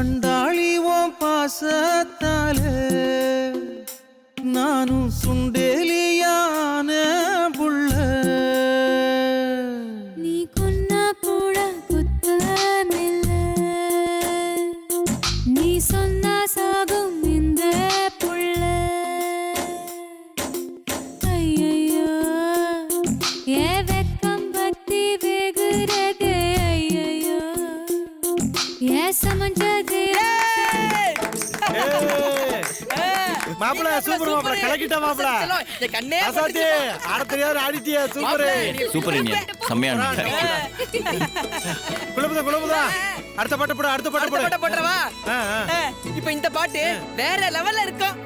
சண்டாளிவோம் பாசத்தாலே நானும் சுண்டேலியான புள்ள. நீ கொன்னா கூட குத்தமில்ல, நீ சொன்னா சாகும் இந்த புள்ள. ஐயையோ ஏ வெக்கம் பத்தி வெகுறதே, ஐயையோ ஏ சமஞ்சதே. மாப்பிள சூப்பர் மாப்பிள, கலக்கிட்ட மாப்பிள. அசாத்தி ஆட தெரியாத ஆடிட்டியா, சூப்பர் சூப்பர் இனியா, செம்மையா குழம்புதா. அடுத்த பாட்டு போடு, அடுத்த பாட்டு போடுறவா. இப்ப இந்த பாட்டு வேற லெவல்ல இருக்கும்.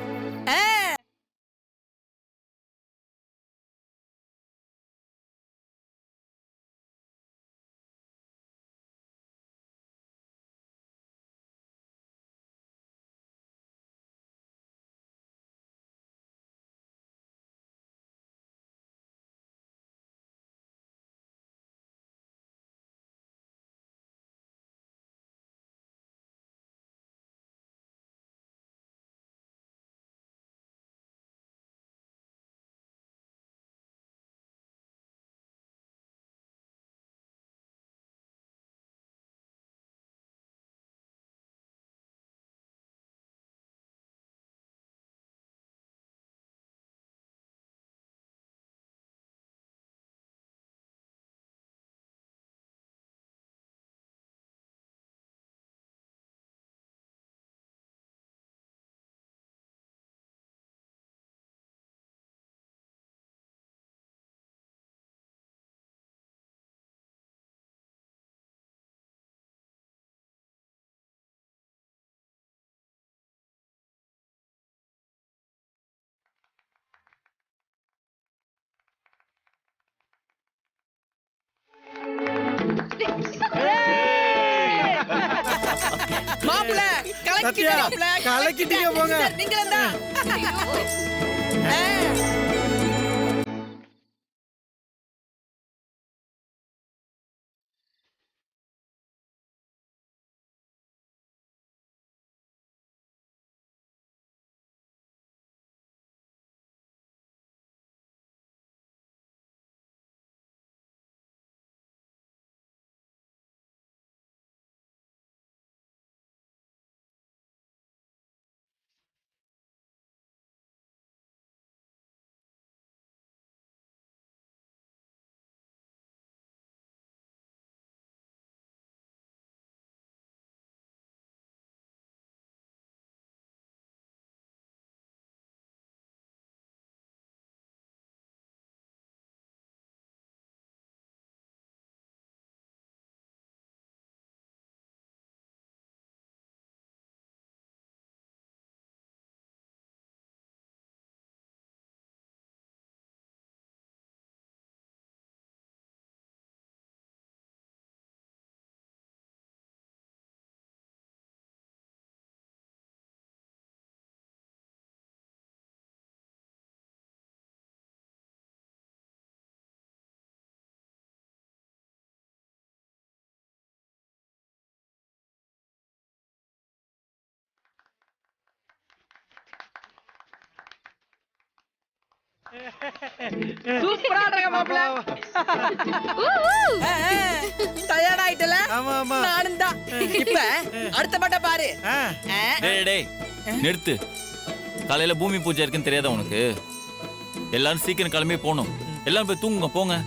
மாப்பிள கலக்கிட்டீங்க போங்க. நீங்களா சூப்பரா இருக்க மாப்பிள. டயர்ட் ஆயிட்டல? நானும் தான். இப்ப அடுத்த பாட்ட பாரு. டேய் நிறுத்து. காலையில பூமி பூஜை இருக்குன்னு தெரியாதா உனக்கு? எல்லாரும் சீக்கிரம் கிளம்பி போகணும். எல்லாரும் போய் தூங்குங்க, போங்க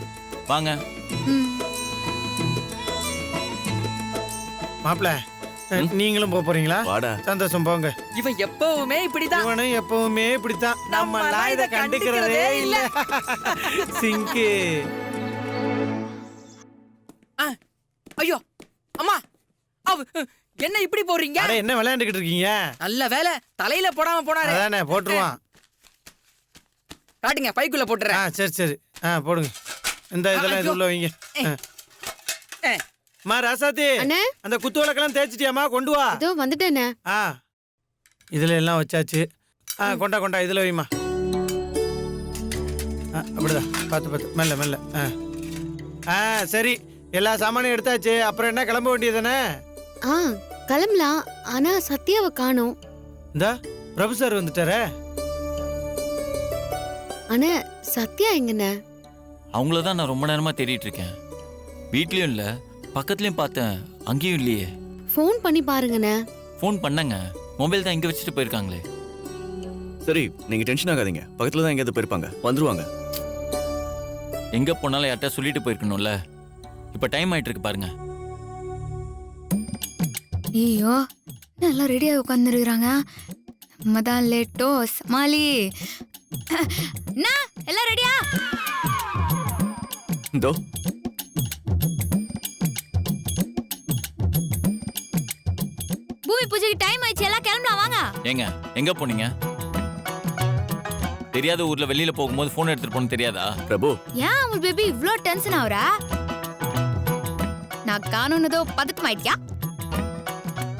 வாங்க. மாப்பிள நீங்களும் போறீங்களா? சந்தோஷம், போங்க. இவன் எப்பவுமே இப்படிதான். இவனும் எப்பவுமே இப்படித்தான். நம்ம இத கண்டுக்கிறதே இல்ல. சிங்கு. ஐயோ அம்மா, என்ன இப்படி போறீங்க? என்ன விளையாண்டுகிட்டு இருக்கீங்க? நல்ல வேலை தலையில போடாம போனாரு. அதானே, போட்டுருவான். காட்டுங்க, பைக்குள்ள போட்டுறேன். சரி சரி, போடுங்க. இந்த இதெல்லாம் இது உள்ள வைங்க. மா ராசாத்தி, அந்த குத்து விளக்கெல்லாம் தேய்ச்சிட்டியாமா? கொண்டு வா. இதோ வந்துட்டேனே. இதுல எல்லாம் வச்சாச்சு. கொண்டா இதுல வைமா. அப்படிதான், பார்த்து மெல்ல மெல்ல. சரி, எல்லா சாமானையும் எடுத்தாச்சு. அப்புறம் என்ன, கிளம்ப வேண்டியதானே? கிளம்பலாம். ஆனா சத்யாவை காணோம். இந்த பிரபு சார் வந்துட்டாரே. ஆனா சத்யா எங்கண்ணே? அவங்கள தான் நான் ரொம்ப நேரமா தேடிட்டு இருக்கேன். வீட்லயும் இல்ல, பக்கத்துலயும் பார்த்தேன், அங்கேயும் இல்லையே. ஃபோன் பண்ணி பாருங்கண்ணே. ஃபோன் பண்ணங்க, மொபைல் தான் இங்க வச்சுட்டு போயிருக்காங்களே. சரி, நீங்க டென்ஷன் ஆகாதீங்க. பக்கத்துல தான் எங்கேயாவது போயிருப்பாங்க, வந்துருவாங்க. எங்க போனாலும் யார்கிட்ட சொல்லிட்டு போயிருக்கணும்ல. இப்ப டைம் ஆயிட்டு இருக்கு பாருங்க. ஐயோ, நல்லா ரெடியாக உட்காந்துருக்குறாங்க. நம்ம தான் லேட்டோ சமாளி. என்ன எல்லாம் ரெடியா? இதோ பூமி பூஜைக்கு டைம் ஆயிடுச்சு, எல்லாம் கிளம்பலாம் வாங்க. ஏங்க எங்க போனீங்க? தெரியாத ஊர்ல வெளியில போகும்போது போன் எடுத்துட்டு போன தெரியாதா? பிரபு, ஏன் உங்க பேபி இவ்ளோ டென்ஷன் ஆகுறா? நான் காணுனதோ பதட்டமாயிட்டியா?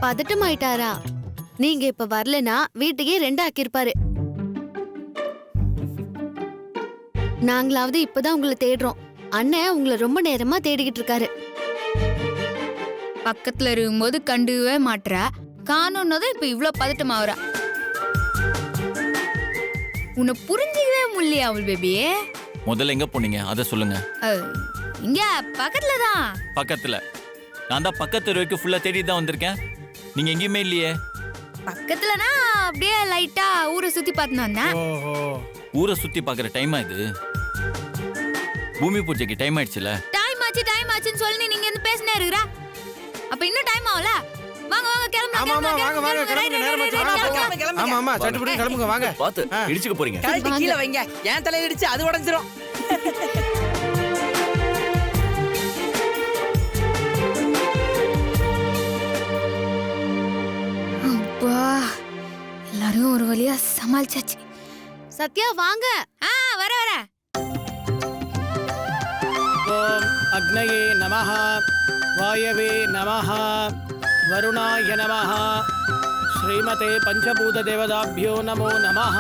பதட்டம் ஆயிட்டாரா? நீங்க இப்ப வரலனா வீட்டுக்கே 2 ஆக்கிருப்பாரு. நாங்களாவது இப்பதான் உங்களை தேடுறோம். அண்ணன் உங்களை ரொம்ப நேரமா தேடிக்கிட்டு இருக்காரு. பக்கத்துல இருக்கும்போது கண்டுவே மாட்ற, காணுனதோ இப்ப இவ்ளோ பதட்டம் ஆகுறா. உன்னை புரிஞ்சிக்கவே முடியலையா அவள் பேபி? முதல்ல எங்க போனீங்க அத சொல்லுங்க. இங்க பக்கத்துல தான். பக்கத்துல? நான் தான் பக்கத்து வரைக்கும் ஃபுல்லா தேடி தான் வந்திருக்கேன். நீங்க எங்கேயுமே இல்லையே. பக்கத்துலனா அப்படியே லைட்டா ஊரை சுத்தி பார்த்துன்னு வந்தேன். ஓஹோ, ஊரை சுத்தி பாக்குற டைமா இது? பூமி பூஜைக்கு டைம் ஆயிடுச்சுல. டைம் ஆச்சுன்னு சொல்லி நீங்க இருந்து பேசினே இருக்கிறா. அப்ப இன்னும் டைம் ஆகல. வாங்க வாங்க கிளம்பலாம். ஆமா ஆமா வாங்க வாங்க கிளம்புங்க, நேரமா கிளம்புங்க. ஆமா ஆமா சட்டுப்படி கிளம்புங்க வாங்க. பார்த்து இடிச்சுக்க போறீங்க. கழட்டி கீழே வைங்க. என் தலையில இடிச்சு அது உடைஞ்சிரும். அப்பா, எல்லாரும் ஒரு வழியா சமாளிச்சாச்சு. சத்யா வாங்க. வர வர. ஓம் அக்னயே நமஹ, வாயவே நமஹ, வருணாய நமஹ, ஸ்ரீமதே பஞ்சபூத தேவதாபியோ நமோ நமஹ.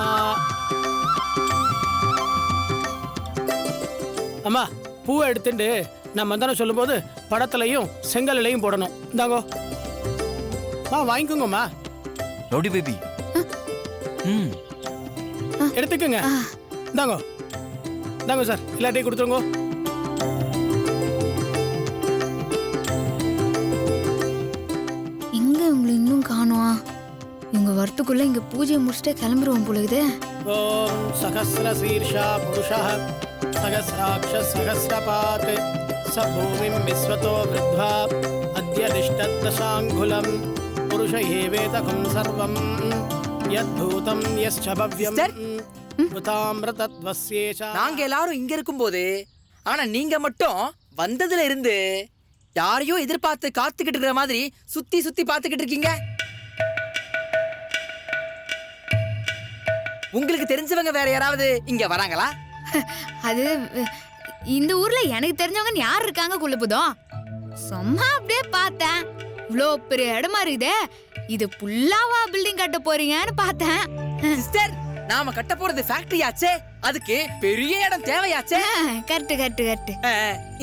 அம்மா, பூவை எடுத்துட்டு நான் மந்திரம் சொல்லும்போது படத்துலையும் செங்கல்லையும் போடணும். இந்தாங்கோ வாங்கிக்கோங்கம்மா. Rowdy baby. எடுத்துக்கோங்க. இந்தாங்கோ இந்தாங்கோ சார், எல்லாத்தையும் கொடுத்துருங்கோ. எங்க உங்களை இன்னும் காணோம்? இவங்க வரத்துக்குள்ள இங்க பூஜையை முடிச்சுட்டே கிளம்பிடுவோம் பொழுது. ஓம் சகஸ்ரசீர்ஷா புருஷः சகஸ்ராட்ச சகஸ்ரபாத் ச பூமிம் விஸ்வதோ விருத்வா அத்ய திஷ்டத்தசாங்குலம் புருஷ ஏவேதகம் சர்வம் யத்பூதம் யஸ்ச பவ்யம் உதாம்ரதத்வஸ்யேஷா. நாங்க எல்லாரும் இங்க இருக்கும்போது, ஆனா நீங்க மட்டும் வந்ததுல இருந்து யாரையோ எதிர்பார்த்து காத்துக்கிட்டு இருக்கிற மாதிரி சுத்தி சுத்தி பாத்துக்கிட்டு இருக்கீங்க. உங்களுக்கு தெரிஞ்சவங்க வேற யாராவது இங்க வராங்களா? அது இந்த ஊர்ல எனக்கு தெரிஞ்சவங்க யார் இருக்காங்க குள்ளப்புதம்? சும்மா அப்படியே பார்த்தேன். இவ்வளோ பெரிய இடமா இருக்குதே, இது புல்லாவா பில்டிங் கட்ட போறீங்கன்னு பார்த்தேன். சிஸ்டர், நாம கட்ட போறது ஃபேக்டரி ஆச்சே, அதுக்கு பெரிய இடம் தேவையாச்சே. Correct correct correct.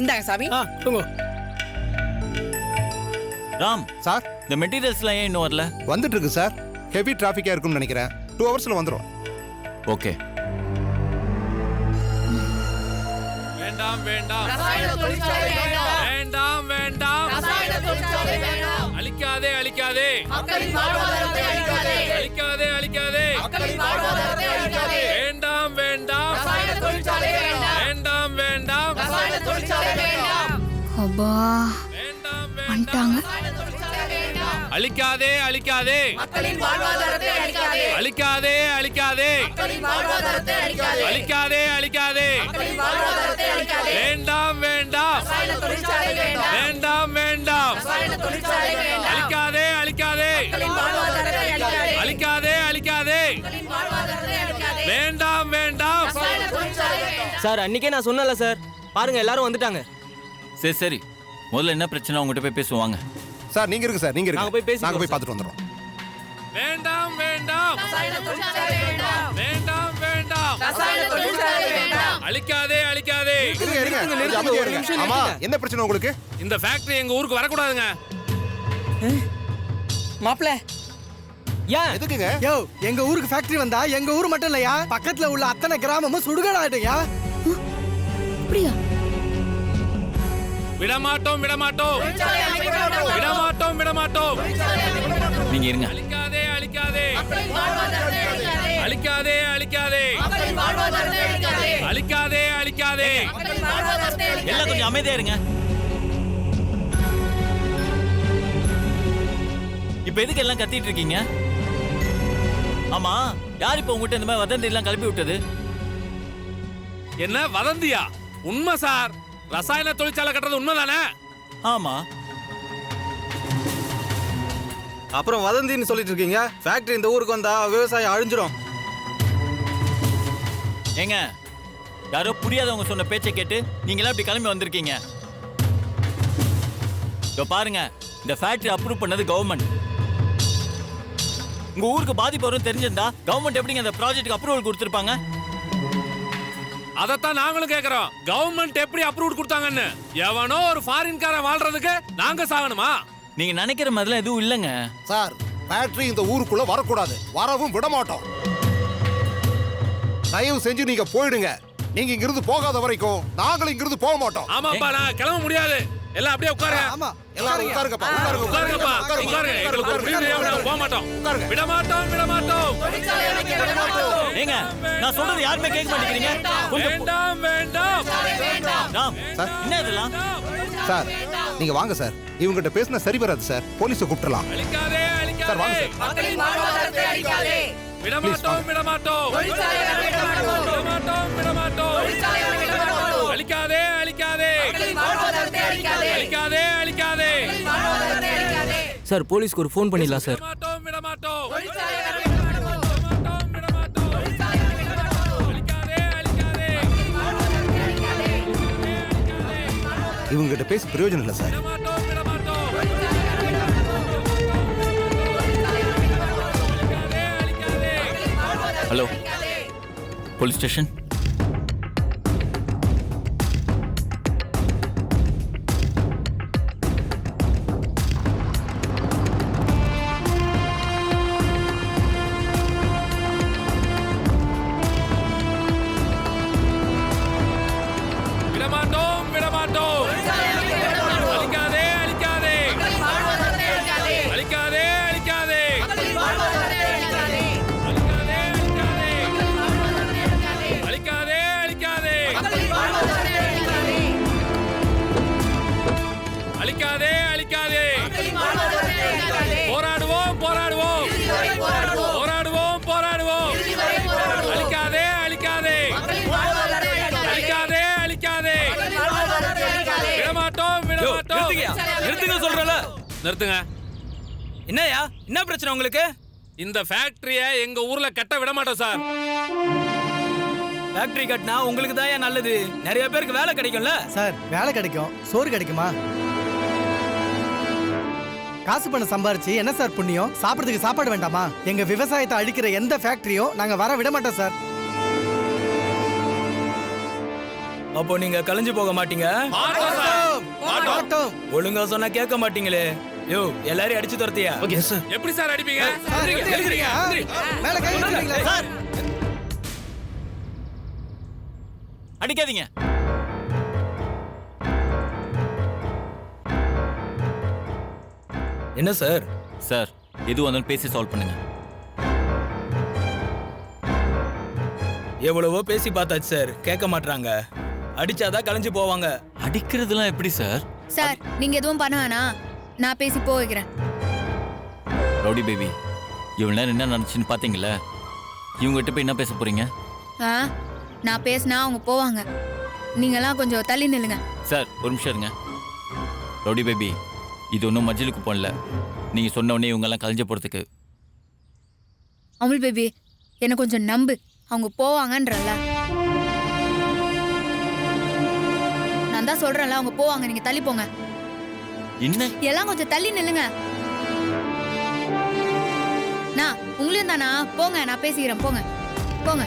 இந்தாங்க சாமி. கொடுங்க. ராம் சார், இந்த மெட்டீரியல்ஸ்லாம் ஏன் இன்னும் வரல? வந்துட்டு இருக்கு சார். ஹெவி டிராஃபிக்கா இருக்கும்னு நினைக்கிறேன். 2 ஹவர்ஸ்ல வந்துரும். ஓகே. வேண்டாம் வேண்டாம் வேண்டாம் வேண்டாம். அழிக்காதே அழிக்காதே அழிக்காதே அழிக்காதே. வேண்டாம் வேண்டாம் வேண்டாம் வேண்டாம் அப்பா வேண்டாம் வந்துட்டாங்க. அழிக்காதே அழிக்காதே அழிக்காதே அழிக்காதே அழிக்காதே அழிக்காதே. வேண்டாம் வேண்டாம் வேண்டாம் வேண்டாம். அழிக்காதே அழிக்காதே அழிக்காதே அழிக்காதே. வேண்டாம் வேண்டாம். சார், அன்னைக்கே நான் சொன்னல சார், பாருங்க எல்லாரும் வந்துட்டாங்க. சரி சரி, முதல்ல என்ன பிரச்சனை உங்ககிட்ட போய் பேசுவாங்க. சார் நீங்க இருக்கு சார், நீங்க நாங்க போய் இருக்கு. பேசிக்கிறோம் நாங்க போய் சார். பார்த்துட்டு வந்துறோம். வேண்டாம் வேண்டாம் வேண்டாம் வேண்டாம். அழிக்காதே அழிக்காதே. இருங்க இருங்க, நிறுத்துங்க, அமைதியா ஒரு இருங்க. நிமிஷம் ஆமா, நிறுத்துங்க. என்ன பிரச்சனை உங்களுக்கு? இந்த ஃபேக்டரி எங்க ஊருக்கு வரக்கூடாதுங்க. மாப்பிள ஏன் எதுக்குங்க? யோ எங்க ஊருக்கு ஃபேக்டரி வந்தா எங்க ஊர் மட்டும் இல்லையா, பக்கத்துல உள்ள அத்தனை கிராமமும் சுடுகாடாயிடுயா. அப்படியா? விடமாட்டோம் விடமாட்டோம் விடமாட்டோம் விடமாட்டோம். நீங்க இருங்க. அழிக்காதே அழிக்காதே அழிக்காதே அழிக்காதே அழிக்காதே அழிக்காதே. எல்லாம் கொஞ்சம் அமைதியா இருங்க. இப்ப எதுக்கு எல்லாம் கத்திட்டு இருக்கீங்க? ஆமா, யார் இப்ப உங்ககிட்ட இந்த மாதிரி வதந்தி எல்லாம் கிளப்பி விட்டது? என்ன வதந்தியா? உண்மை சார், ரசாயன தொழிற்சாலை கட்டுறது உண்மைதானே? ஆமா. அப்புறம் வதந்தின்னு சொல்லிட்டு இருக்கீங்க. ஃபேக்டரி இந்த ஊருக்கு வந்தா விவசாயம் அழிஞ்சிரும். ஏங்க, யாரோ புரியாதவங்க சொன்ன பேச்சை கேட்டு நீங்களா இப்படி கிளம்பி வந்திருக்கீங்க. இதோ பாருங்க, இந்த ஃபேக்டரி அப்ரூவ் பண்ணது கவர்மெண்ட். உங்க ஊருக்கு பாதிப்பு வரும் தெரிஞ்சிருந்தா கவர்மெண்ட் எப்படிங்க அந்த ப்ராஜெக்ட்டுக்கு அப்ரூவல் கொடுத்திருப்பாங்க? அதத்தான் நாங்களும் கேக்குறோம். கவர்மெண்ட் எப்படி அப்ரூவ் கொடுத்தாங்கன்னு. எவனோ ஒரு ஃபாரின்காரன் வாழ்றதுக்கு நாங்க சாகணுமா? நீங்க நினைக்கிற மாதிரிலாம் எதுவும் இல்லைங்க சார். ஃபேக்டரி இந்த ஊருக்குள்ள வரக்கூடாது, வரவும் விட மாட்டோம். தயவு செஞ்சு நீங்க போயிடுங்க. நீங்க இங்கிருந்து போகாத வரைக்கும் நாங்களும் இங்கிருந்து போக மாட்டோம். ஆமாப்பா, நான் கிளம்ப முடியாது. எல்லாம் அப்படியே உட்காருங்க. ஆமா எல்லாரும் உட்காருங்கப்பா, உட்காருங்க, உட்காருங்கப்பா, உட்காருங்க. எங்களுக்கு ஒரு முடிவு தெரியாம நாங்க போக மாட்டோம். விடமாட்டோம் விடமாட்டோம். ஏங்க, நான் சொல்றது யாருமே கேட்க மாட்டேங்கிறீங்க. கொஞ்சம் வேண்டாம் வேண்டாம். ராம், சார். என்ன இதெல்லாம்? சார் நீங்க வாங்க சார். இவங்ககிட்ட பேசினா சரி வராது சார். போலீஸை கூப்பிடலாம். அழிக்காதே சார் வாங்க அழிக்காதே. சார். விடமாட்டோம் விடமாட்டோம் விடமாட்டோம் விடமாட்டோம். அழிக்காதே அழிக்காதே அழிக்காதே அழிக்காதே. சார் போலீஸ்க்கு ஒரு ஃபோன் பண்ணிடலாம் சார். விடமாட்டோம் விடமாட்டோம் விடமாட்டோம் விடமாட்டோம். அழிக்காதே அழிக்காதே இவங்ககிட்ட பேசி பிரயோஜனம் இல்லை சார். விடமாட்டோம் விடமாட்டோம். Hello, police station. விடமாட்டோம் விடமாட்டோம். அழிக்காதே அழிக்காதே அழிக்காதே அழிக்காதே அழிக்காதே அழிக்காதே அழிக்காதே அழிக்காதே. போராடுவோம் போராடுவோம் போராடுவோம் போராடுவோம். அழிக்காதே அழிக்காதே அழிக்காதே அழிக்காதே. விடமாட்டோம் விடமாட்டோம். நிறுத்துங்க சொல்றல. நிறுத்துங்க. என்னயா, என்ன பிரச்சனை உங்களுக்கு? இந்த ஃபேக்டரியை எங்க ஊர்ல கட்ட விட மாட்டோம் சார். ஃபேக்டரி கட்டினா உங்களுக்கு தான் நல்லது. நிறைய பேருக்கு வேலை கிடைக்கும்ல. சார் வேலை கிடைக்கும், சோறு கிடைக்குமா? காசு பண்ண சம்பாரிச்சு என்ன சார் புண்ணியம்? சாப்பிடுறதுக்கு சாப்பாடு வேண்டாமா? எங்க விவசாயத்தை அழிக்கிற எந்த ஃபேக்டரியும் நாங்க வர விட மாட்டோம் சார். அப்போ நீங்க கலைஞ்சு போக மாட்டீங்க. மாட்டோம் சார். மாட்டோம். மாட்டோம். ஒழுங்கா சொன்னா கேட்க மாட்டீங்களே. யோ, எல்லாரையும் அடிச்சு துரத்தியா? Okay sir. எப்படி சார் அடிப்பீங்க? சார், எந்திரிங்க, எந்திரிங்க. மேல கை வச்சிருக்கீங்களா சார்? அடிக்காதீங்க. என்ன சார்? சார், எதுவும் வந்தாலும் பேசி சால்வ் பண்ணுங்க. எவ்வளவோ பேசி பார்த்தாச்சு சார், கேட்க மாட்டாங்க. அடிச்சாதான் கலைஞ்சு போவாங்க. அடிக்கிறதுலாம் எப்படி சார்? சார், நீங்க எதுவும் பண்ண வேணாம், நான் பேசி போ வைக்கிறேன். ரவுடி பேபி, இவ்வளவு நேரம் என்ன நடந்துச்சுன்னு பாத்தீங்களா? இவங்ககிட்ட போய் என்ன பேச போறீங்க? ஆ, நான் பேசினா அவங்க போவாங்க. நீங்கெல்லாம் கொஞ்சம் தள்ளி நில்லுங்க. சார், ஒரு நிமிஷம் இருங்க. ரவுடி பேபி, இது ஒன்றும் மஜிலுக்கு போடல. நீங்க சொன்ன உடனே இவங்க எல்லாம் கலைஞ்ச போறதுக்கு. அமுல் பேபி, என்ன கொஞ்சம் நம்பு, அவங்க போவாங்கன்றல. நான் தான் சொல்றேன்ல, அவங்க போவாங்க, நீங்க தள்ளி போங்க. என்ன? எல்லாம் கொஞ்சம் தள்ளி நில்லுங்க. நான் உங்களையும் தானா? போங்க, நான் பேசிக்கிறேன், போங்க போங்க.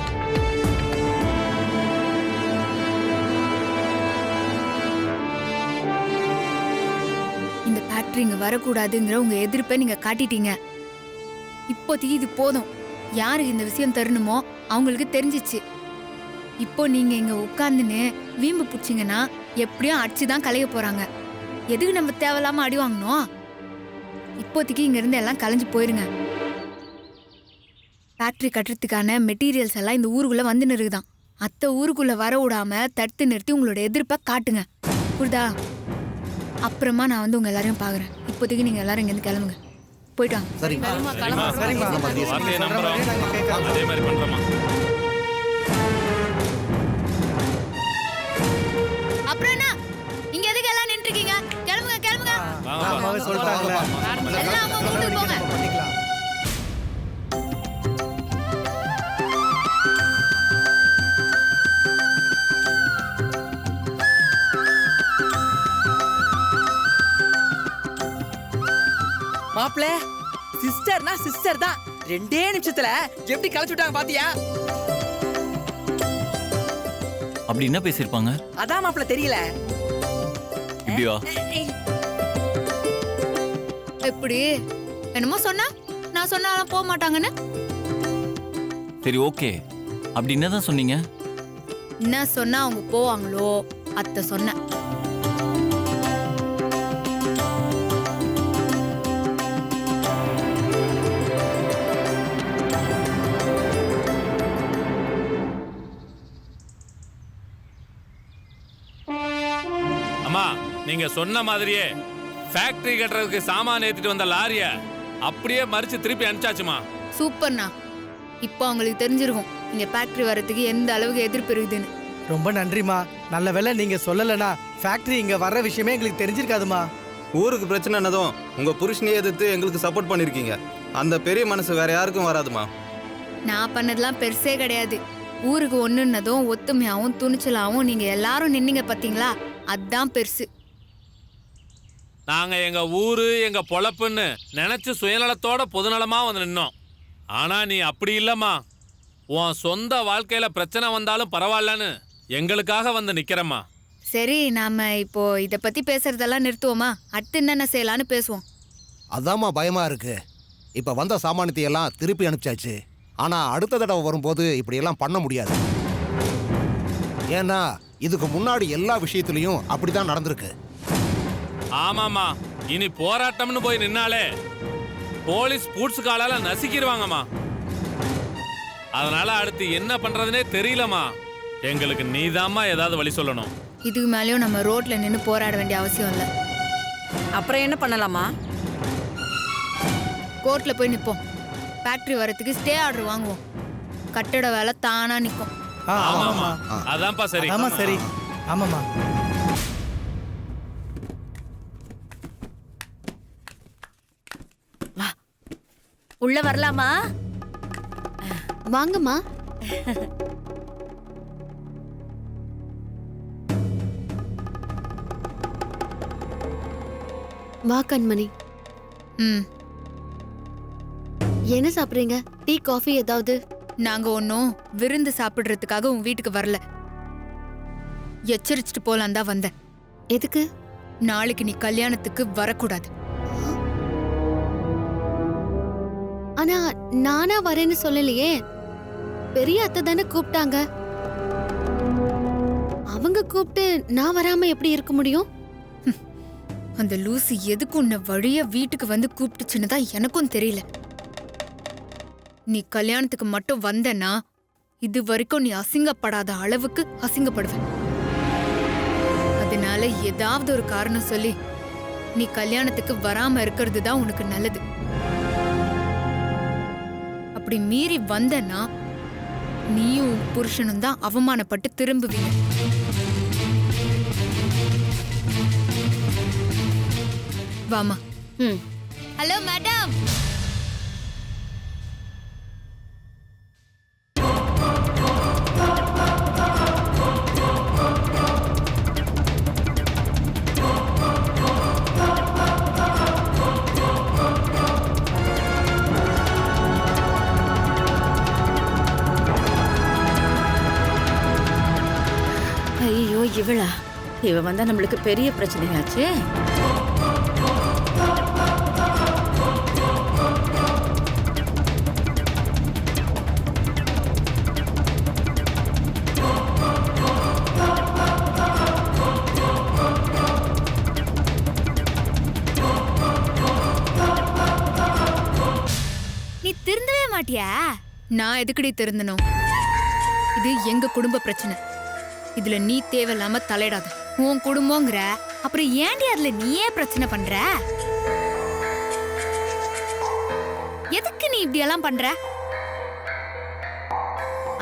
இந்த ஃபேக்டரி ஃபேக்டரி இங்க வரக்கூடாதுங்கிற உங்க எதிர்ப்பை நீங்க காட்டிட்டீங்க. இப்போதைக்கு இது போதும். யாருக்கு இந்த விஷயம் தரணுமோ அவங்களுக்கு தெரிஞ்சிச்சு. இப்போ நீங்க இங்க உட்கார்ந்துன்னு வீம்பு பிடிச்சிங்கன்னா எப்படியும் அடிச்சுதான் கலைய போறாங்க. எதுக்கு நம்ம தேவையில்லாம அடி வாங்கணும்? இப்போதைக்கு இங்க இருந்து எல்லாம் கலைஞ்சு போயிருங்க. ஃபேக்டரி கட்டுறதுக்கான மெட்டீரியல்ஸ் எல்லாம் இந்த ஊருக்குள்ள வந்து நிறுக்குதான். அத்த ஊருக்குள்ள வர விடாம தடுத்து நிறுத்தி உங்களோட எதிர்ப்பை காட்டுங்க. புரியுதா? அப்புறமா நான் வந்து உங்க எல்லாரையும் பாக்குறேன். இப்போதைக்கு நீங்க எல்லாரும் இங்க இருந்து கிளம்புங்க. போயிட்டு வாங்க. சரிம்மா வார்த்தையை நம்புறோம். அதே மாதிரி பண்றோமா? அப்புறம் என்ன? இங்க எதுக்கு எல்லாம் நின்று இருக்கீங்க? கிளம்புங்க கிளம்புங்க. அம்மாவே சொல்லிட்டாங்களே. எல்லாம் அவங்க வீட்டுக்கு போங்க. பண்ணிக்கலாம். மாப்பிள சிஸ்டர்னா சிஸ்டர் தான். 2 நிமிஷத்துல எப்படி கலைச்சு விட்டாங்க பாத்தியா? அப்படி என்ன பேசியிருப்பாங்க? அதான் மாப்பிள தெரியல. இப்படியா? எப்படி? என்னமோ சொன்னா நான் சொன்னாலும் போக மாட்டாங்கன்னு. சரி ஓகே. அப்படி என்னதான் சொன்னீங்க? என்ன சொன்னா அவங்க போவாங்களோ அத்த சொன்ன. அம்மா நீங்க சொன்ன மாதிரியே ஃபேக்டரி கட்டுறதுக்கு சாமான் ஏத்திட்டு வந்த லாரிய அப்படியே மறிச்சு திருப்பி அனுப்பிச்சாச்சுமா. சூப்பர்ண்ணா. இப்போ அவங்களுக்கு தெரிஞ்சிருக்கும் இங்க ஃபேக்டரி வரதுக்கு எந்த அளவுக்கு எதிர்ப்பு இருக்குதுன்னு. ரொம்ப நன்றிமா. நல்ல வேளை நீங்க சொல்லலனா ஃபேக்டரி இங்க வர்ற விஷயமே எங்களுக்கு தெரிஞ்சிருக்காதுமா. ஊருக்கு பிரச்சனை என்னதும் உங்க புருஷனையே எதிர்த்து எங்களுக்கு சப்போர்ட் பண்ணிருக்கீங்க. அந்த பெரிய மனசு வேற யாருக்கும் வராதுமா. நான் பண்ணதெல்லாம் பெருசே கிடையாது. ஊருக்கு ஒண்ணுன்னதும் ஒத்துமையாவும் துணிச்சலாவும் நீங்க எல்லாரும் நின்னீங்க பாத்தீங்களா? அதான் பெருசு. நாங்க எங்க ஊரு எங்க பொழப்புன்னு நினைச்சு சுயநலத்தோட பொதுநலமா வந்து நின்னோம். ஆனா நீ அப்படி இல்லம்மா. உன் சொந்த வாழ்க்கையில பிரச்சனை வந்தாலும் பரவாயில்லன்னு எங்களுக்காக வந்து நிக்கிறம்மா. சரி, நாம இப்போ இத பத்தி பேசுறதெல்லாம் நிறுத்துவோமா? அடுத்து என்னென்ன செய்யலான்னு பேசுவோம். அதாம்மா பயமா இருக்கு. இப்ப வந்த சாமானியத்தை எல்லாம் திருப்பி அனுப்பிச்சாச்சு. ஆனா அடுத்த தடவை வரும்போது இப்படி எல்லாம் பண்ண முடியாது. ஏன்னா இதுக்கு முன்னாடி எல்லா விஷயத்திலையும் அப்படிதான் நடந்திருக்கு. ஆமாமா, இனி போராட்டம்னு போய் நின்னாலே போலீஸ் பூட்ஸ் காலால நசுக்கிடுவாங்கம்மா. அதனால அடுத்து என்ன பண்றதுனே தெரியலம்மா. எங்களுக்கு நீதாம்மா ஏதாவது வழி சொல்லணும். இதுக்கு மேலேயும் நம்ம ரோட்ல நின்று போராட வேண்டிய அவசியம் இல்லை. அப்புறம் என்ன பண்ணலாமா? கோர்ட்ல போய் நிப்போம். ஃபேக்டரி வரதுக்கு ஸ்டே ஆர்டர் வாங்குவோம். கட்டட வேலை தானா நிற்கும். ஆமாமா, அதான்ப்பா சரி. ஆமா சரி. ஆமாமா. உள்ள வரலாமா? வாங்கம்மா. வா கண்மணி. ம், என்ன சாப்பிடுறீங்க? டீ காஃபி ஏதாவது? நாங்க ஒன்றும் விருந்து சாப்பிடுறதுக்காக உன் வீட்டுக்கு வரல. எச்சரிச்சுட்டு போலாம் தான் வந்தேன். எதுக்கு? நாளைக்கு நீ கல்யாணத்துக்கு வரக்கூடாது. ஆனா நானா வரேன்னு சொல்லலையே. பெரிய அத்தை தானே கூப்பிட்டாங்க. அவங்க கூப்பிட்டு நான் வராம எப்படி இருக்க முடியும்? அந்த லூசி எதுக்கு உன்னை வழிய வீட்டுக்கு வந்து கூப்பிட்டுச்சுன்னு தான் எனக்கும் தெரியல. நீ கல்யாணத்துக்கு மட்டும் வந்தனா இது வரைக்கும் நீ அசிங்கப்படாத அளவுக்கு அசிங்கப்படுவ. அதனால ஏதாவது ஒரு காரணம் சொல்லி நீ கல்யாணத்துக்கு வராம இருக்கிறது தான் உனக்கு நல்லது. அப்படி மீறி வந்தனா நீயும் புருஷனும் தான் அவமானப்பட்டு திரும்புவீங்க. வாமா. Hello madam. ஐயோ, இவளா? இவ வந்தா நம்மளுக்கு பெரிய பிரச்சனையாச்சு. மாட்டியா? நான் எதுக்குடி திருந்தணும்? இது எங்க குடும்ப பிரச்சனை. இதுல நீ தேவையில்லாம தலையிடாத. உன் குடும்பங்கிற அப்புறம் ஏன்டி அதுல நீயே பிரச்சனை பண்ற? எதுக்கு நீ இப்படி எல்லாம் பண்ற?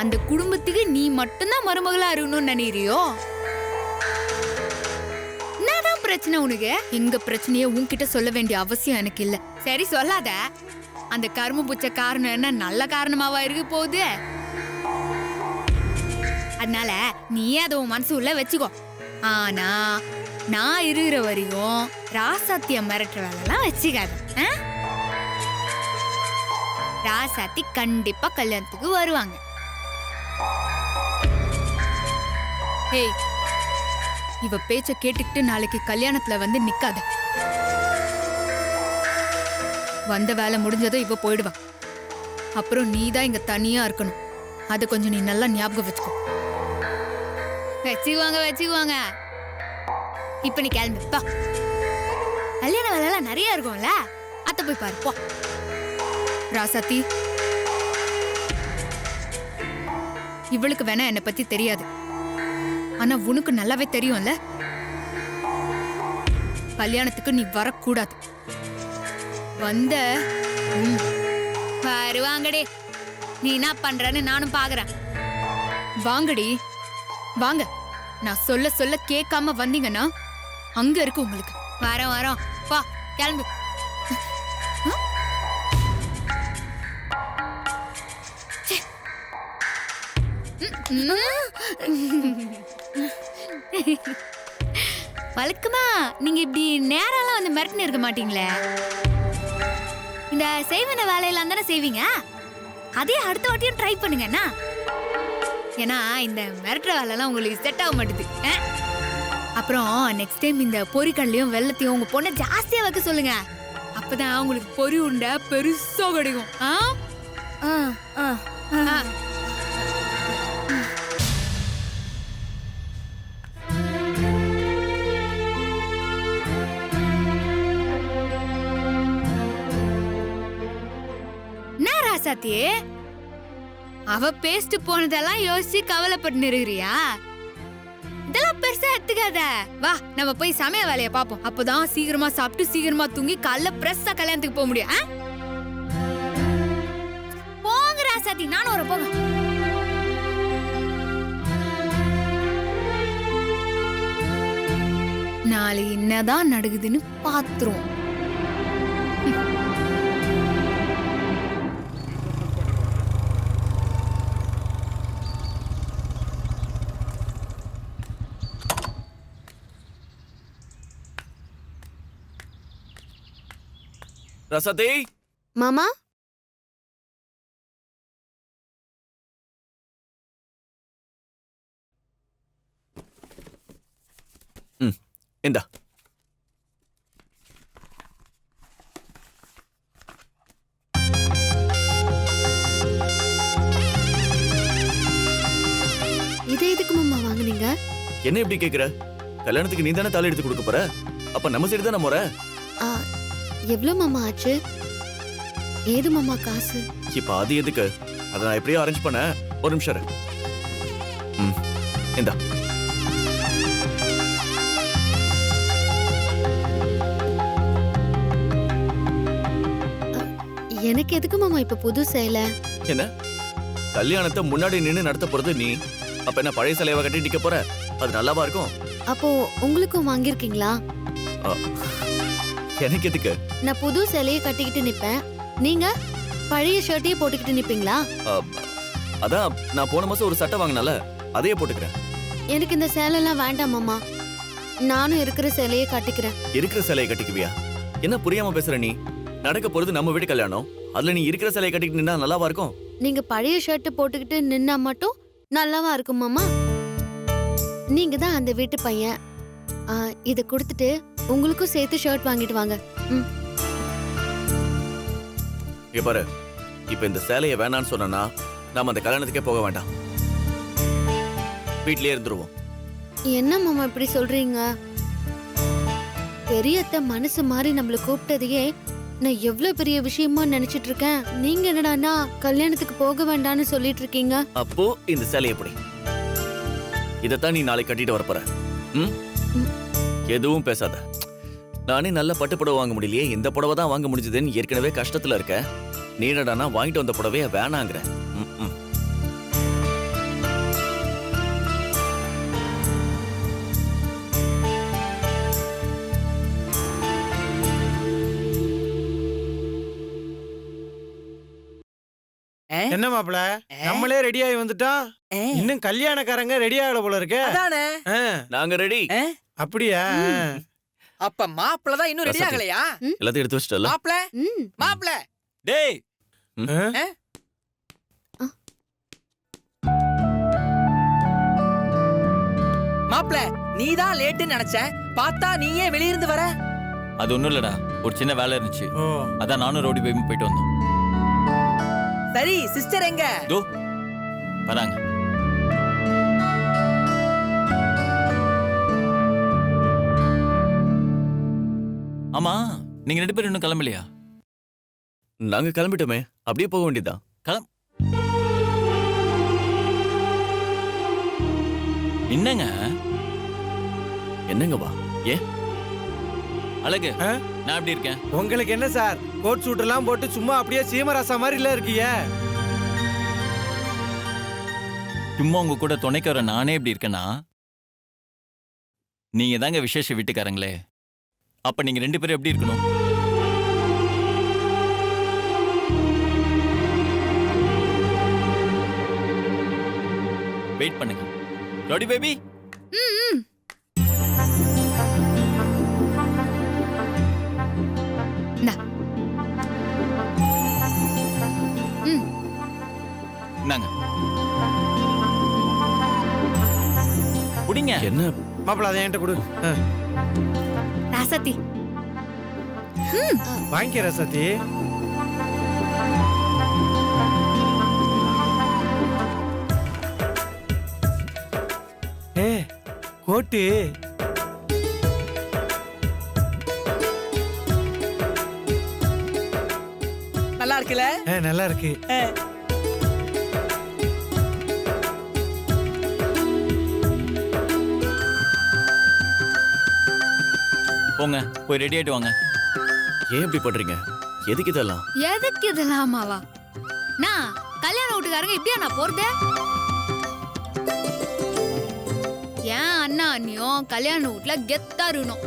அந்த குடும்பத்துக்கு நீ மட்டும்தான் மருமகளா இருக்கணும்னு நினைக்கிறியோ? என்னதான் பிரச்சனை உனக்கு? எங்க பிரச்சனைய உன்கிட்ட சொல்ல வேண்டிய அவசியம் எனக்கு இல்ல. சரி சொல்லாத. அந்த கரும்பு பூச்ச காரணம் என்ன நல்ல காரணமாவா இருக்க போகுது? அதனால நீயே அதை உன் மனசு உள்ள வச்சுக்கோ. ஆனா நான் இருக்கிற வரைக்கும் ராசாத்திய மிரட்டுற வேலைலாம் வச்சுக்காத. ராசாத்தி கண்டிப்பா கல்யாணத்துக்கு வருவாங்க. ஏய், இவ பேச்ச கேட்டுக்கிட்டு நாளைக்கு கல்யாணத்துல வந்து நிக்காத. வந்த வேலை முடிஞ்சதும் இவ போயிடுவா. அப்புறம் நீ தான் இங்க தனியா இருக்கணும். அதை கொஞ்சம் நீ நல்லா ஞாபகம் வச்சுக்கோ. வச்சுக்குவாங்க. இப்ப நீ கிளம்பு பா. கல்யாண வேலை எல்லாம் நிறைய இருக்கும்ல, அத்த போய் பாரு போ. ராசாத்தி, இவளுக்கு வேணா என்னை பத்தி தெரியாது, ஆனா உனக்கு நல்லாவே தெரியும்ல. கல்யாணத்துக்கு நீ வரக்கூடாது. வந்த வருவாங்கடி. நீ என்ன பண்றன்னு நானும் பாக்குறேன். வாங்கடி வாங்க. நான் சொல்ல சொல்ல கேட்காம வந்தீங்கன்னா அங்க இருக்கு உங்களுக்கு. வரோம் வா கிளம்பு. வழக்கமா நீங்க இப்படி நேரெல்லாம் வந்து மிரட்டுன்னு இருக்க மாட்டீங்களே. இந்த செய்வன வேலையெல்லாம் தானே செய்வீங்க. அதே அடுத்த வாட்டியும் ட்ரை பண்ணுங்கண்ணா. ஏன்னா இந்த மிரட்டுற வேலைலாம் உங்களுக்கு செட் ஆக மாட்டுது. அப்புறம் நெக்ஸ்ட் டைம் இந்த பொரிக்கடலையும் வெள்ளத்தையும் உங்க பொண்ணை ஜாஸ்தியா வைக்க சொல்லுங்க. அப்பதான் உங்களுக்கு பொரி உண்டை பெருசா கிடைக்கும். என்ன ராசாத்தி, அவ பேசிட்டு போனதெல்லாம் யோசிச்சு கவலைப்பட்டு இருக்கிறியா? இதெல்லாம் பெருசா எடுத்துக்காத. வா நம்ம போய் சமைய வேலையை பாப்போம். அப்பதான் சீக்கிரமா சாப்பிட்டு சீக்கிரமா தூங்கி காலைல பிரஸ்ஸா கல்யாணத்துக்கு போக முடியும். போங்க ராசாத்தி, நானும் வர போங்க. நாளை என்னதான் நடக்குதுன்னு பாத்துருவோம். ரசதே மாமா, இந்தா. இதை எதுக்கு மாமா வாங்குனீங்க? என்ன இப்படி கேக்குற? கல்யாணத்துக்கு நீ தானே தாலி எடுத்து கொடுக்க போற. அப்ப நம்ம சைடு தானே முறை. எவ்வளவு மாமா ஆச்சு? ஏது மாமா காசு? இப்ப அது எதுக்கு? அதை நான் எப்படியோ அரேஞ்ச் பண்ண. ஒரு நிமிஷம் இரு. இந்தா. எனக்கு எதுக்கு மாமா இப்ப புது சேலை? என்ன கல்யாணத்தை முன்னாடி நின்னு நடத்த போறது நீ. அப்ப என்ன பழைய சேலையவா கட்டி நிக்க போற? அது நல்லாவா இருக்கும்? அப்போ உங்களுக்கும் வாங்கிருக்கீங்களா? எனக்கு எதுக்கு? நான் புது சேலையை கட்டிக்கிட்டு நிப்பேன், நீங்க பழைய ஷர்ட்டையே போட்டுக்கிட்டு நிப்பீங்களா? அதான் நான் போன மாசம் ஒரு சட்டை வாங்கினால அதையே போட்டுக்கிறேன். எனக்கு இந்த சேலை எல்லாம் வேண்டாம் மாமா. நானும் இருக்கிற சேலையை கட்டிக்கிறேன். இருக்கிற சேலையை கட்டிக்குவியா? என்ன புரியாம பேசுற நீ? நடக்க போறது நம்ம வீட்டு கல்யாணம். அதுல நீ இருக்கிற சேலையை கட்டிக்கிட்டு நின்னா நல்லாவா இருக்கும்? நீங்க பழைய ஷர்ட் போட்டுக்கிட்டு நின்னா மட்டும் நல்லாவா இருக்கும் மாமா? நீங்க தான் அந்த வீட்டு பையன். இத கொடுத்துட்டு உங்களுக்கும் சேர்த்து ஷர்ட் வாங்கிட்டு வாங்க. இங்க பாரு, இப்ப இந்த சேலையை வேணான்னு சொன்னா நாம அந்த கல்யாணத்துக்கே போக வேண்டாம், வீட்லயே இருந்துருவோம். என்ன மாமா இப்படி சொல்றீங்க? பெரியத்த மனசு மாதிரி நம்மள கூப்பிட்டதையே நான் எவ்வளவு பெரிய விஷயமா நினைச்சிட்டு இருக்கேன். நீங்க என்னடான்னா கல்யாணத்துக்கு போக வேண்டாம்னு சொல்லிட்டு இருக்கீங்க. அப்போ இந்த சேலை எப்படி? இதைத்தான் நீ நாளைக்கு கட்டிட்டு வரப்போற. ம்? எதுவும் பேசாத. நானே நல்ல பட்டு புடவை வாங்க முடியலையே, இந்த புடவை தான் வாங்க முடிஞ்சதுன்னு ஏற்கனவே கஷ்டத்துல இருக்க. நீ என்னடானா வாங்கிட்டு வந்த புடவைய வேணாங்கிற. என்ன மாப்பிள, நம்மளே ரெடி ஆகி வந்துட்டோம். இன்னும் கல்யாணக்காரங்க ரெடி ஆகல போல இருக்கு. அதானே நாங்க ரெடி. அப்படியா? அப்ப மாப்பிள்ள தான் இன்னும் ரெடி ஆகலையா? எல்லாத்தையும் எடுத்து வச்சிட்டல. மாப்பிள்ள டேய், மாப்பிள்ள நீதான் லேட்டுன்னு நினைச்ச, பார்த்தா நீயே வெளியிருந்து வர. அது ஒண்ணும் இல்லடா, ஒரு சின்ன வேலை இருந்துச்சு. அதான் நானும் ரோடி போய் போயிட்டு வந்தோம். சரி, சிஸ்டர் எங்க? தோ வராங்க. ஆமா, நீங்க 2 பேரும் இன்னும் கிளம்பலையா? நாங்க கிளம்பிட்டோமே, அப்படியே போக வேண்டியதா? என்னங்க என்னங்க வா? ஏன் அழகு, நான் எப்படி இருக்கேன்? உங்களுக்கு என்ன சார், கோட் சூட் எல்லாம் போட்டு சும்மா அப்படியே சீமராசா மாதிரி இல்ல இருக்கீங்க. சும்மா உங்க கூட துணைக்கு வர நானே எப்படி இருக்கேன்னா, நீங்க தாங்க விசேஷ வீட்டுக்காரங்களே. அப்ப நீங்க 2 பேரும் எப்படி இருக்கணும்? வெயிட் பண்ணுங்க. ரோடி பேபி, நாங்க குடிங்க. என்ன மாப்பிள, அதை என்கிட்ட கொடு. ராசத்தி வாங்கிக்க ராசாத்தி. ஏ கோட்டு நல்லா இருக்குல்ல? நல்லா இருக்கு. போங்க, போய் ரெடி ஆயிட்டு வாங்க. ஏன் இப்படி பண்றீங்க? எதுக்கு இதெல்லாம்? எதுக்கு இதெல்லாமாவா? நான் கல்யாண வீட்டுக்காரங்க இப்படியா நான் போறது? ஏன் அண்ணா அண்ணியும் கல்யாண வீட்டுல கெத்தா இருக்கணும்.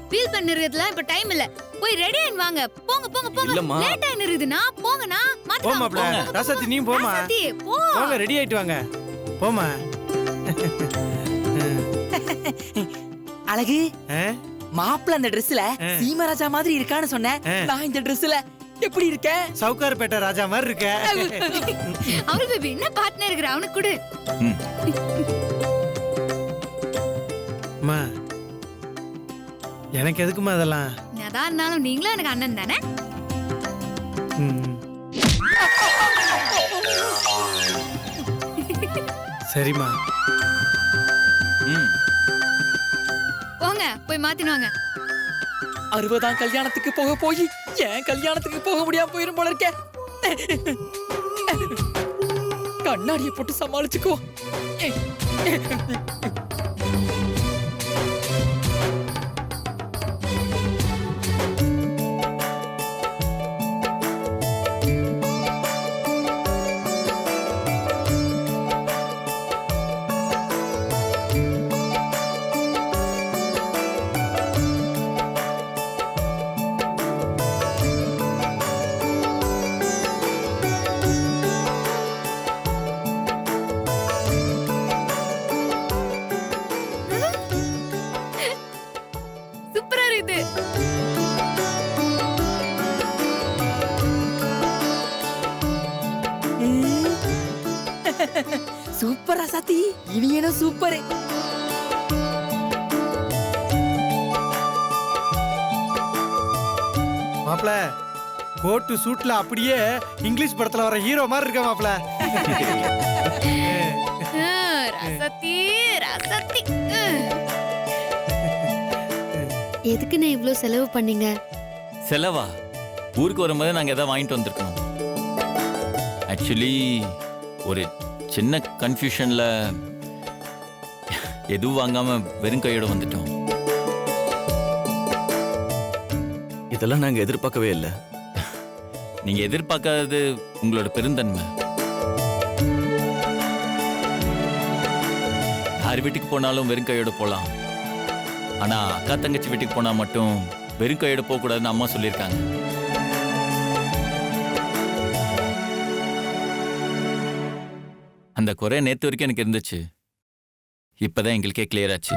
ஃபீல் பண்ணிருக்கிறதுல இப்ப டைம் இல்ல. போய் ரெடி ஆயிட்டு வாங்க. போங்க போங்க போங்க. லேட் ஆயிட்டு இருக்குதுனா போங்கனா. போ மாப்ள. ராசாத்தி நீ போமா. ராசாத்தி போ. போங்க, ரெடி ஆயிட்டு வாங்க. போமா. அழகு, மாப்பிள்ள அந்த Dressல சீமராஜா மாதிரி இருக்கான்னு சொன்னேன். நான் இந்த Dressல எப்படி இருக்க? சவுகார்பேட்டை ராஜா மாதிரி இருக்க. அவரு பேபி என்ன பார்ட்னர் இருக்கற, அவனுக்கு கொடு. அம்மா, எனக்கு எதுக்குமா அதெல்லாம்? எதா இருந்தாலும் நீங்களும் எனக்கு அண்ணன் தானே. சரிம்மா. போங்க, போய் மாத்தினுவாங்க. 60ஆம் கல்யாணத்துக்கு போக போய் ஏன் கல்யாணத்துக்கு போக முடியாம போயிரும் போல இருக்கே. கண்ணாடியை போட்டு சமாளிச்சுக்கோ. சூப்பரா இருக்கு. சூப்பரா சாத்தி, இனி என்ன சூப்பர். மாப்ள, கோட்டு சூட்ல அப்படியே இங்கிலீஷ் படத்துல வர ஹீரோ மாதிரி இருக்க மாப்ள. ராசத்தி ராசத்தி. எதுக்குண்ணே இவ்ளோ செலவு பண்ணீங்க? செலவா? ஊருக்கு வரும்போது நாங்க எதாவது வாங்கிட்டு வந்திருக்கோம். ஆக்சுவலி ஒரு சின்ன கன்ஃபியூஷன்ல எதுவும் வாங்காம வெறும் கையோட வந்துட்டோம். இதெல்லாம் நாங்க எதிர்பார்க்கவே இல்லை. நீங்க எதிர்பார்க்காதது உங்களோட பெருந்தன்மை. யார் வீட்டுக்கு போனாலும் வெறும் கையோட போலாம். ஆனா அக்கா தங்கச்சி வீட்டுக்கு போனா மட்டும் வெறும் கையோட போக கூடாதுன்னு அம்மா சொல்லியிருக்காங்க. அந்த குறை நேத்து வரைக்கும் எனக்கு இருந்துச்சு. இப்பதான் எங்களுக்கே கிளியர் ஆச்சு.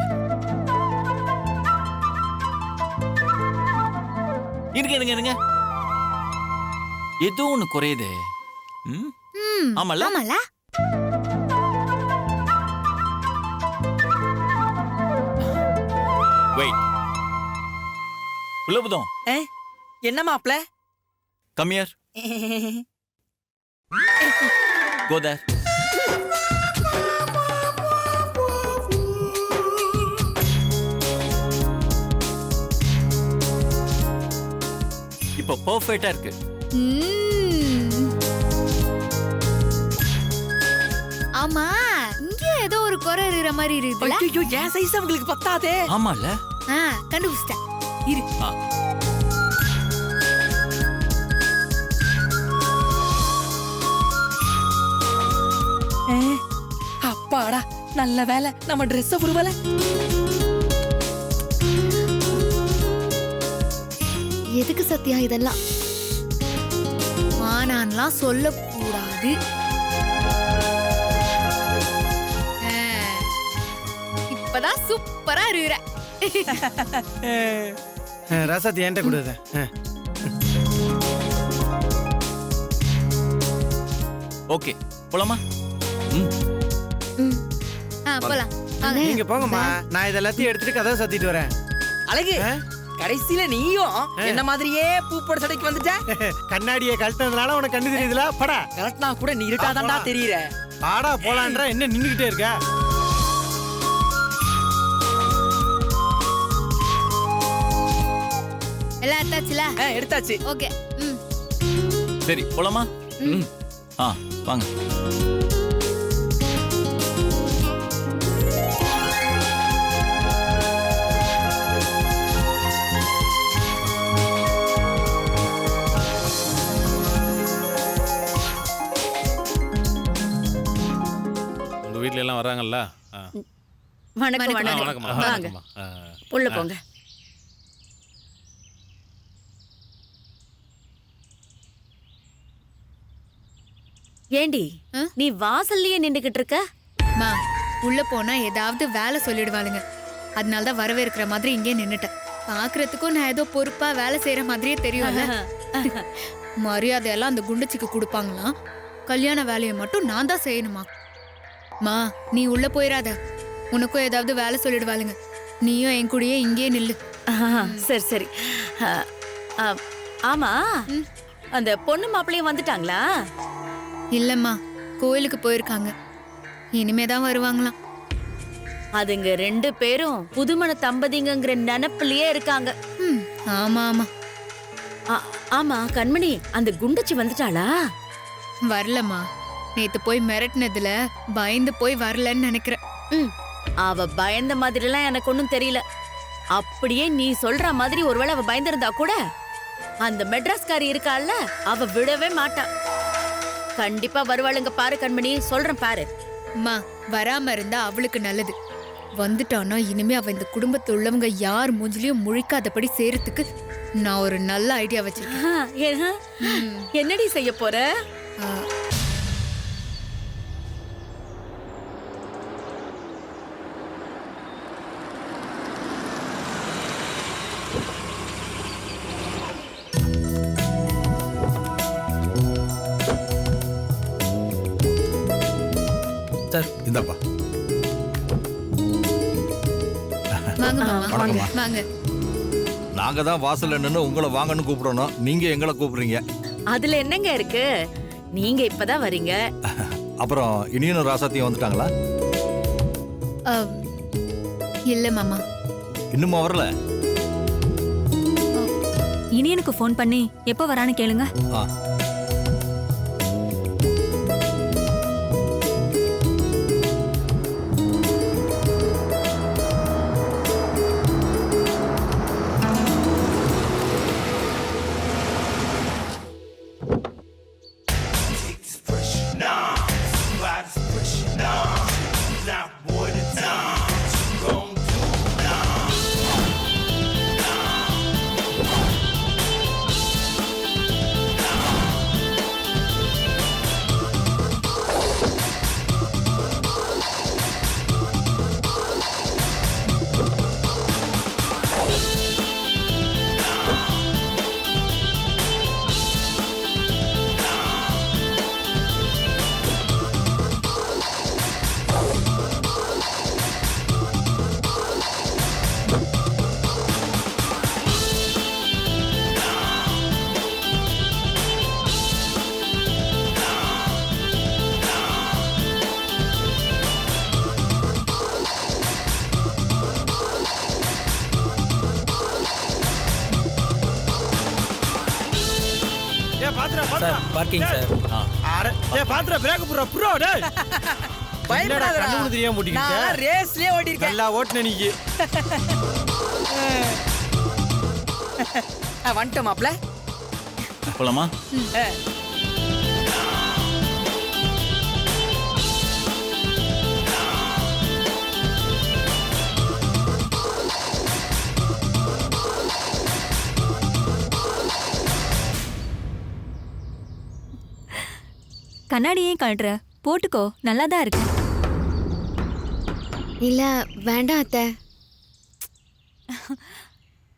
இருங்க ஏதோ ஒண்ணு குறையுது. ஆமால ஆமால. வெயிட். உலபுதம் என்ன மாப்ள? Come here. Go there. இப்போ பெர்ஃபெக்ட்டா இருக்கு. ஆமா, இங்க ஏதோ ஒரு குறை இருக்கிற மாதிரி இருக்குல்ல? ஐயோ, என் சைஸ் உங்களுக்கு பத்தாதே. ஆமால. கண்டுபிடிச்சிட்டேன். இரு. அப்பாடா, நல்ல வேலை நம்ம Dress புருவல. எதுக்கு சத்யா இதெல்லாம்? ஆனான்லாம் சொல்லக்கூடாது. இப்பதான் சூப்பரா இருக்கிற. ரசத்தை என்கிட்ட கொடுத. ஓகே, போலாமா? போலாம். நீங்க போங்கம்மா, நான் இதெல்லாத்தையும் எடுத்துட்டு கதை சத்திட்டு வரேன். அழகு, கடைசியில நீயும் என்ன மாதிரியே பூப்போட சடைக்கு வந்துட்ட. கண்ணாடியை கழட்டதுனால உனக்கு கண்ணு தெரியுதுல? படா கரெக்ட்னா கூட நீ இருக்காதான்டா தெரியற. பாடா போலான்ற என்ன நின்னுகிட்டே இருக்க? எல்லாம் எடுத்தாச்சுல? எடுத்தாச்சு. ஓகே. சரி, போலாமா? வாங்க. வீட்ல எல்லாம் வராங்கல்ல? வணக்கம். வணக்கம். வாங்க. உள்ள போங்க. ஏண்டி, நீ வாசல்லயே நின்னுகிட்டு இருக்க? மா, உள்ள போனா ஏதாவது வேலை சொல்லிடுவாளுங்க. அதனாலதான் வரவேற்கிற மாதிரி இங்கே நின்னுட்டேன். பாக்குறதுக்கும் நான் ஏதோ பொறுப்பா வேலை செய்யற மாதிரியே தெரியும்ல. மரியாதையெல்லாம் அந்த குண்டுச்சிக்கு கொடுப்பாங்களாம். கல்யாண வேலையை மட்டும் நான் தான் செய்யணுமா? மா, நீ உள்ள போயிடாத. உனக்கும் ஏதாவது வேலை சொல்லிடுவாளுங்க. நீயும் என் கூடயே இங்கே நில்லு. சரி சரி. ஆமா, அந்த பொண்ணு மாப்பிள்ளையும் வந்துட்டாங்களா? இல்லம்மா, கோயிலுக்கு போயிருக்காங்க. இனிமேதான் வருவாங்களாம். அதுங்க 2 பேரும் புதுமண தம்பதிங்கிற நினைப்புலயே இருக்காங்க. ஆமா ஆமா. ஆமா கண்மணி, அந்த குண்டச்சி வந்துட்டாளா? வரலம்மா. நேத்து போய் மிரட்டினதுல பயந்து போய் வரலன்னு நினைக்கிறேன். அவ பயந்த மாதிரிலாம் எனக்கு ஒன்னும் தெரியல. அப்படியே நீ சொல்ற மாதிரி ஒருவேளை அவ பயந்திருந்தா கூட அந்த மெட்ராஸ்காரி இருக்காள்ல, அவ விடவே மாட்டா. கண்டிப்பா வருவாளுங்க பாரு கண்மணி, சொல்றேன் பாரு. அம்மா, வராம இருந்தா அவளுக்கு நல்லது. வந்துட்டானா இனிமே அவ இந்த குடும்பத்துல உள்ளவங்க யார் மூஞ்சிலையும் முழிக்காதபடி செய்யறதுக்கு நான் ஒரு நல்ல ஐடியா வச்சிருக்கேன். என்னடி செய்ய போற? சார், இந்தாப்பா. வாங்க மாமா, வாங்க. நாங்க தான் வாசல்ல நின்னு உங்களை வாங்கன்னு கூப்பிடணும், நீங்க எங்களை கூப்பிடுறீங்க. அதுல என்னங்க இருக்கு? நீங்க இப்பதான் வரீங்க. அப்புறம் இனியும் ராசாத்தியும் வந்துட்டாங்களா? இல்ல மாமா. இன்னுமா வரல? இனியனுக்கு ஃபோன் பண்ணி எப்போ வரான்னு கேளுங்க. Parking sir. அட டேய் பாத்ரா பிரேக் புரோ டேய். பயப்படாதடா. கண்ணு தெரியாம ஓட்டிக்கிட்ட. நான் ரேஸ்லயே ஓட்டிருக்கேன். நல்லா ஓட்டுன நீங்க. வந்துட்டோம் மாப்ள. போலாமா? கண்ணாடியே கழட்டுற, போட்டுக்கோ, நல்லாதான் இருக்கு. இல்ல வேண்டாம் அத்தை.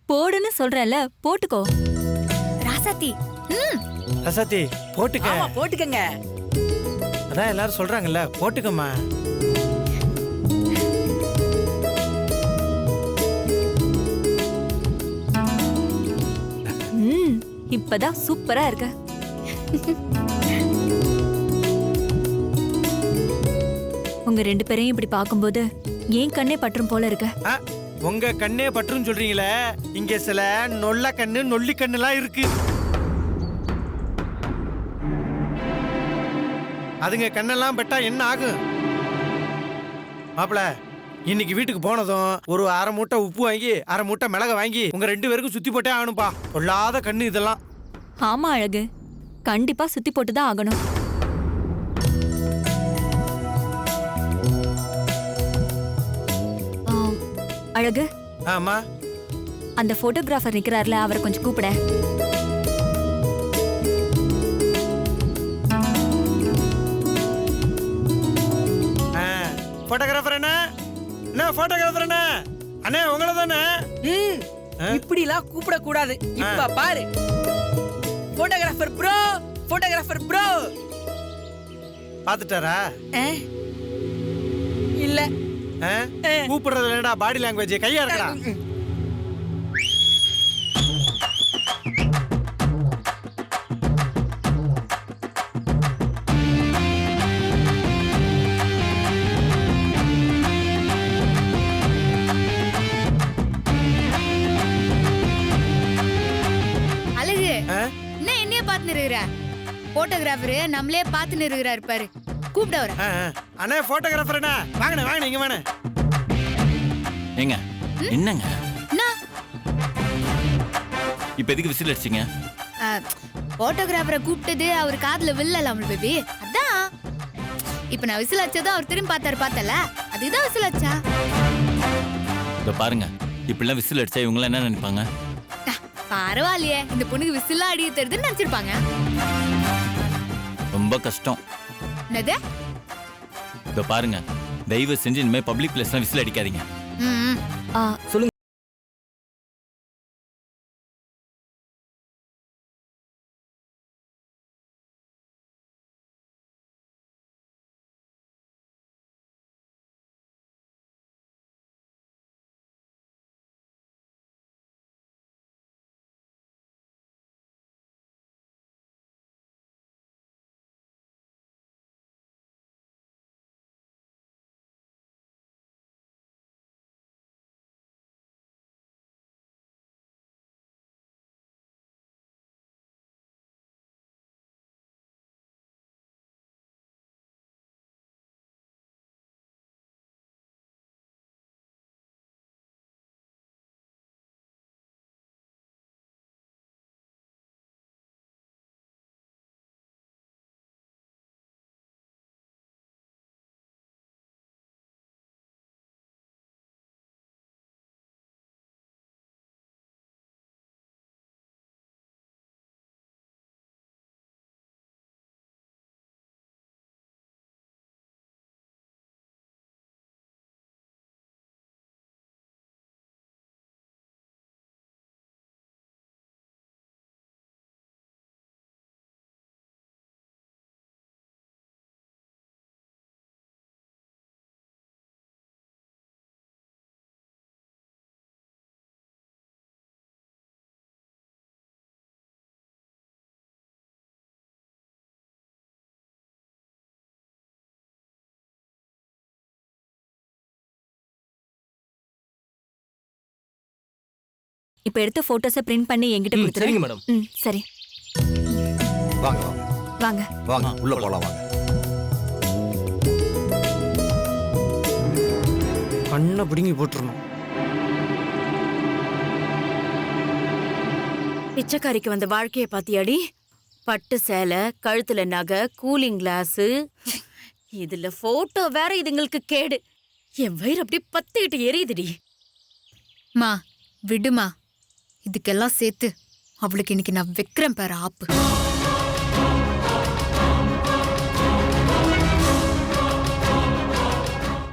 போடுன்னு சொல்றேன்ல, போட்டுக்கோ. ராசாத்தி. ரசத்தி போட்டுக்க. ஆமா போட்டுக்கங்க. அதான் எல்லாரும் சொல்றாங்கல்ல, போட்டுக்கம்மா. இப்பதான் சூப்பரா இருக்க. உங்க 2 பேரையும் இப்படி பார்க்கும்போது ஏன் கண்ணே பற்றும் போல இருக்க. உங்க கண்ணே பற்றும் சொல்றீங்களே, இங்க சில நொல்ல கண்ணு நொல்லி கண்ணுலாம் இருக்கு. அதுங்க கண்ணெல்லாம் பட்டா என்ன ஆகும்? மாப்பிள, இன்னைக்கு வீட்டுக்கு போனதும் ஒரு 1/2 மூட்டை உப்பு வாங்கி 1/2 மூட்டை மிளகை வாங்கி உங்க 2 பேருக்கும் சுத்தி போட்டே ஆகணும்பா. பொல்லாத கண்ணு இதெல்லாம். ஆமா அழகு, கண்டிப்பா சுத்தி போட்டுதான் ஆகணும். அழகு. ஆமா. அந்த போட்டோகிராஃபர் நிக்கிறார்ல, அவரை கொஞ்சம் கூப்பிட. போட்டோகிராஃபர் என்ன? என்ன போட்டோகிராஃபர் என்ன? அண்ணே உங்கள தானே? இப்படி எல்லாம் கூப்பிட கூடாது. இப்ப பாரு. Photographer bro, photographer bro. பாத்துட்டாரா? இல்ல. கூப்பிடுறது என்னடா பாடி லாங்குவேஜ், கையா இருக்கடா. அழகு, என்ன என்னைய பார்த்து நிறுகிற? போட்டோகிராஃபரு நம்மளே பார்த்து நிறுகிறாரு பாரு. கூப்பிட வர. அண்ணே போட்டோகிராஃபர் என்ன? வாங்கண்ணே வாங்கண்ணே, இங்க வாண்ணே. ஏங்க என்னங்க இப்ப எதுக்கு விசில் அடிச்சீங்க? போட்டோகிராஃபரை கூப்பிட்டது அவர் காதுல வில்லலாம் பேபி. அதான் இப்ப நான் விசில் அடிச்சதும் அவர் திரும்பி பார்த்தல, அதுதான் விசில் அடிச்சா. இப்ப பாருங்க, இப்படிலாம் விசில் அடிச்சா இவங்க என்ன நினைப்பாங்க? பரவாயில்லையே, இந்த பொண்ணுக்கு விசிலா அடிய தெரியுதுன்னு நினைச்சிருப்பாங்க. ரொம்ப கஷ்டம். என்னது? இப்ப பாருங்க, தயவு செஞ்சு இனிமே பப்ளிக் பிளேஸ்லாம் விசில் அடிக்காதீங்க. சொல்லுங்க. இப்ப எடுத்த போட்டோஸை பிரிண்ட் பண்ணி என்கிட்ட கொடுத்துரு. சரிங்க மேடம். சரி வாங்க வாங்க வாங்க உள்ள போலாம் வாங்க. கண்ணை பிடுங்கி போட்டுருணும். பிச்சைக்காரிக்கு வந்த வாழ்க்கைய பாத்தியாடி? பட்டு சேலை, கழுத்துல நகை, கூலிங் கிளாஸ், இதுல போட்டோ வேற இதுங்களுக்கு கேடு. என் வயிறு அப்படி பத்திக்கிட்டு எரியுதுடி. மா விடுமா, இதுக்கெல்லாம் சேர்த்து அவளுக்கு இன்னைக்கு நான் வைக்கிறேன் பாரு ஆப்பு.